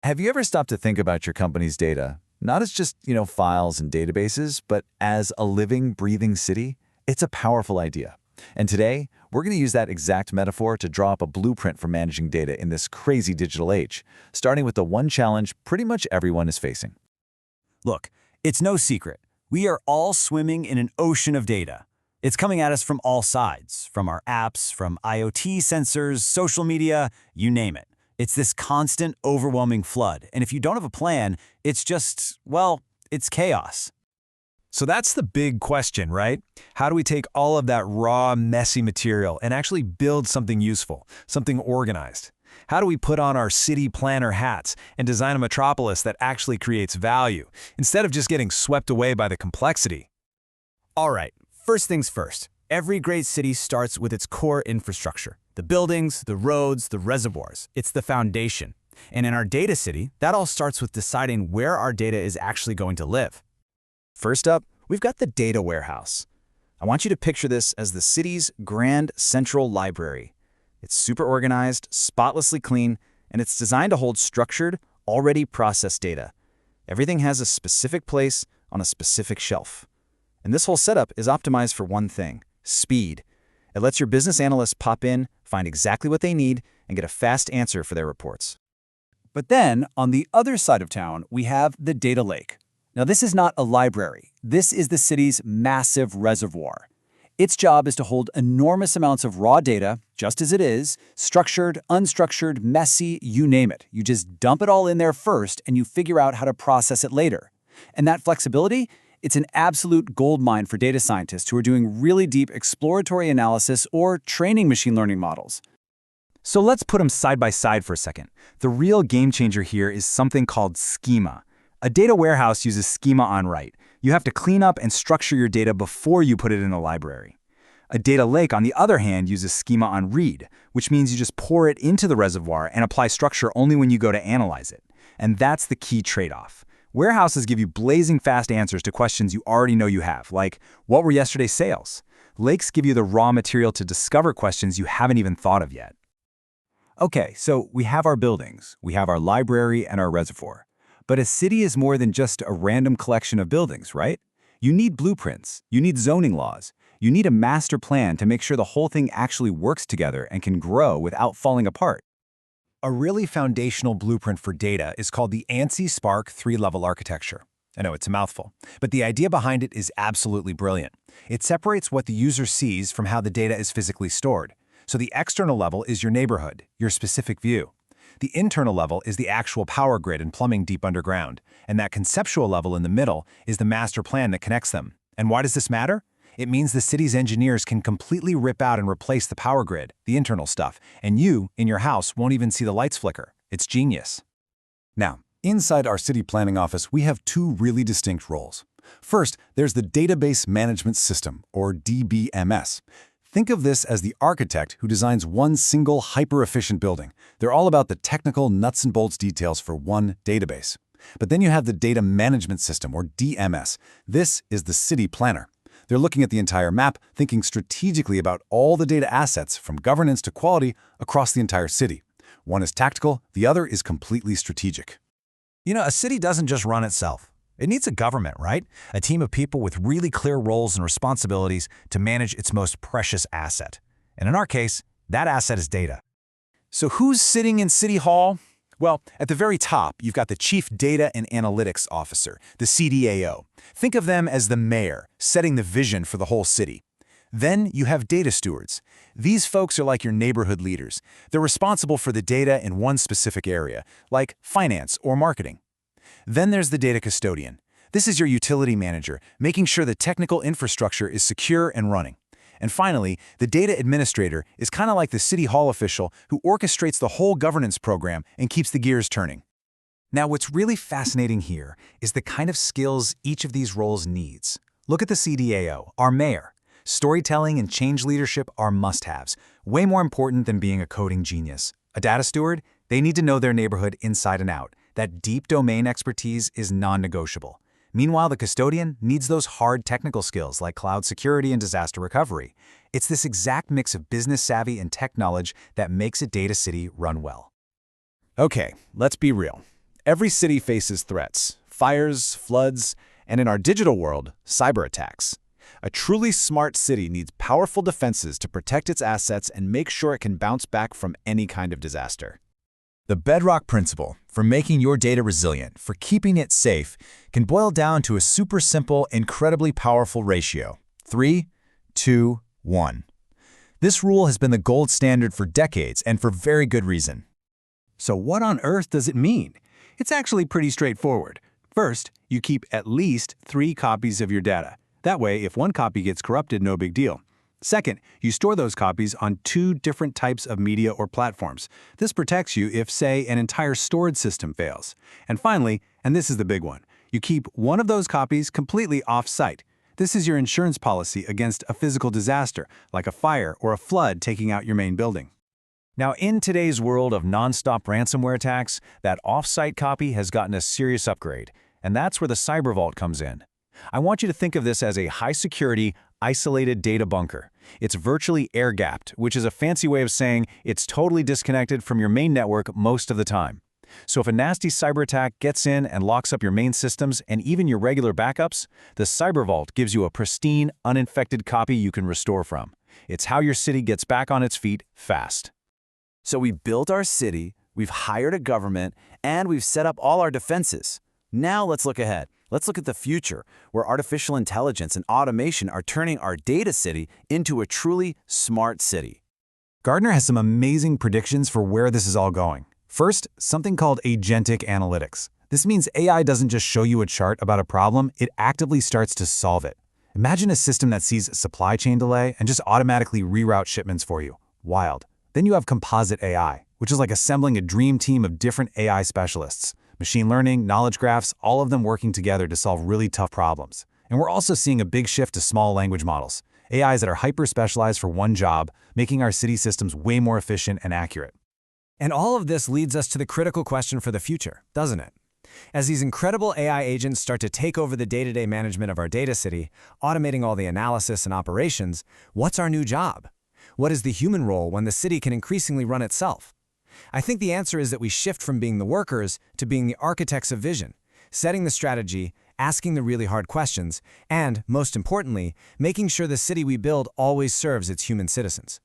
Have you ever stopped to think about your company's data, not as just, files and databases, but as a living, breathing city? It's a powerful idea. And today, we're going to use that exact metaphor to draw up a blueprint for managing data in this crazy digital age, starting with the one challenge pretty much everyone is facing. Look, it's no secret. We are all swimming in an ocean of data. It's coming at us from all sides, from our apps, from IoT sensors, social media, you name it. It's this constant, overwhelming flood. And if you don't have a plan, it's just, well, it's chaos. So that's the big question, right? How do we take all of that raw, messy material and actually build something useful, something organized? How do we put on our city planner hats and design a metropolis that actually creates value, instead of just getting swept away by the complexity? All right, first things first. Every great city starts with its core infrastructure. The buildings, the roads, the reservoirs. It's the foundation. And in our data city, that all starts with deciding where our data is actually going to live. First up, we've got the data warehouse. I want you to picture this as the city's grand central library. It's super organized, spotlessly clean, and it's designed to hold structured, already processed data. Everything has a specific place on a specific shelf. And this whole setup is optimized for one thing: speed. It lets your business analysts pop in, find exactly what they need, and get a fast answer for their reports. But then, on the other side of town, we have the data lake. Now, this is not a library. This is the city's massive reservoir. Its job is to hold enormous amounts of raw data, just as it is, structured, unstructured, messy, you name it. You just dump it all in there first, and you figure out how to process it later. And that flexibility, it's an absolute goldmine for data scientists who are doing really deep exploratory analysis or training machine learning models. So let's put them side by side for a second. The real game changer here is something called schema. A data warehouse uses schema on write. You have to clean up and structure your data before you put it in a library. A data lake, on the other hand, uses schema on read, which means you just pour it into the reservoir and apply structure only when you go to analyze it. And that's the key trade-off. Warehouses give you blazing fast answers to questions you already know you have, like, what were yesterday's sales? Lakes give you the raw material to discover questions you haven't even thought of yet. Okay, so we have our buildings, we have our library and our reservoir. But a city is more than just a random collection of buildings, right? You need blueprints, you need zoning laws, you need a master plan to make sure the whole thing actually works together and can grow without falling apart. A really foundational blueprint for data is called the ANSI Spark 3-level architecture. I know it's a mouthful, but the idea behind it is absolutely brilliant. It separates what the user sees from how the data is physically stored. So the external level is your neighborhood, your specific view. The internal level is the actual power grid and plumbing deep underground, and that conceptual level in the middle is the master plan that connects them. And why does this matter? It means the city's engineers can completely rip out and replace the power grid, the internal stuff, and you, in your house, won't even see the lights flicker. It's genius. Now, inside our city planning office, we have two really distinct roles. First, there's the Database Management System, or DBMS. Think of this as the architect who designs one single hyper-efficient building. They're all about the technical nuts and bolts details for one database. But then you have the Data Management System, or DMS. This is the city planner. They're looking at the entire map, thinking strategically about all the data assets, from governance to quality, across the entire city. One is tactical, the other is completely strategic. A city doesn't just run itself. It needs a government, right? A team of people with really clear roles and responsibilities to manage its most precious asset. And in our case, that asset is data. So who's sitting in City Hall? Well, at the very top, you've got the Chief Data and Analytics Officer, the CDAO. Think of them as the mayor, setting the vision for the whole city. Then you have data stewards. These folks are like your neighborhood leaders. They're responsible for the data in one specific area, like finance or marketing. Then there's the data custodian. This is your utility manager, making sure the technical infrastructure is secure and running. And finally, the data administrator is kind of like the city hall official who orchestrates the whole governance program and keeps the gears turning. Now, what's really fascinating here is the kind of skills each of these roles needs. Look at the CDAO, our mayor. Storytelling and change leadership are must-haves, way more important than being a coding genius. A data steward, they need to know their neighborhood inside and out. That deep domain expertise is non-negotiable. Meanwhile, the custodian needs those hard technical skills like cloud security and disaster recovery. It's this exact mix of business savvy and tech knowledge that makes a data city run well. Okay, let's be real. Every city faces threats, fires, floods, and in our digital world, cyber attacks. A truly smart city needs powerful defenses to protect its assets and make sure it can bounce back from any kind of disaster. The bedrock principle for making your data resilient, for keeping it safe, can boil down to a super simple, incredibly powerful ratio: 3, 2, 1. This rule has been the gold standard for decades, and for very good reason. So what on earth does it mean? It's actually pretty straightforward. First, you keep at least 3 copies of your data. That way, if one copy gets corrupted, no big deal. Second, you store those copies on 2 different types of media or platforms. This protects you if, say, an entire storage system fails. And finally, and this is the big one, you keep one of those copies completely off-site. This is your insurance policy against a physical disaster, like a fire or a flood taking out your main building. Now, in today's world of non-stop ransomware attacks, that off-site copy has gotten a serious upgrade, and that's where the Cyber Vault comes in. I want you to think of this as a high-security, isolated data bunker. It's virtually air-gapped, which is a fancy way of saying it's totally disconnected from your main network most of the time. So if a nasty cyber attack gets in and locks up your main systems and even your regular backups, the Cyber Vault gives you a pristine, uninfected copy you can restore from. It's how your city gets back on its feet fast. So we built our city, we've hired a government, and we've set up all our defenses. Now let's look ahead. Let's look at the future, where artificial intelligence and automation are turning our data city into a truly smart city. Gartner has some amazing predictions for where this is all going. First, something called agentic analytics. This means AI doesn't just show you a chart about a problem, it actively starts to solve it. Imagine a system that sees a supply chain delay and just automatically reroutes shipments for you. Wild. Then you have composite AI, which is like assembling a dream team of different AI specialists. Machine learning, knowledge graphs, all of them working together to solve really tough problems. And we're also seeing a big shift to small language models, AIs that are hyper-specialized for one job, making our city systems way more efficient and accurate. And all of this leads us to the critical question for the future, doesn't it? As these incredible AI agents start to take over the day-to-day management of our data city, automating all the analysis and operations, what's our new job? What is the human role when the city can increasingly run itself? I think the answer is that we shift from being the workers to being the architects of vision, setting the strategy, asking the really hard questions, and, most importantly, making sure the city we build always serves its human citizens.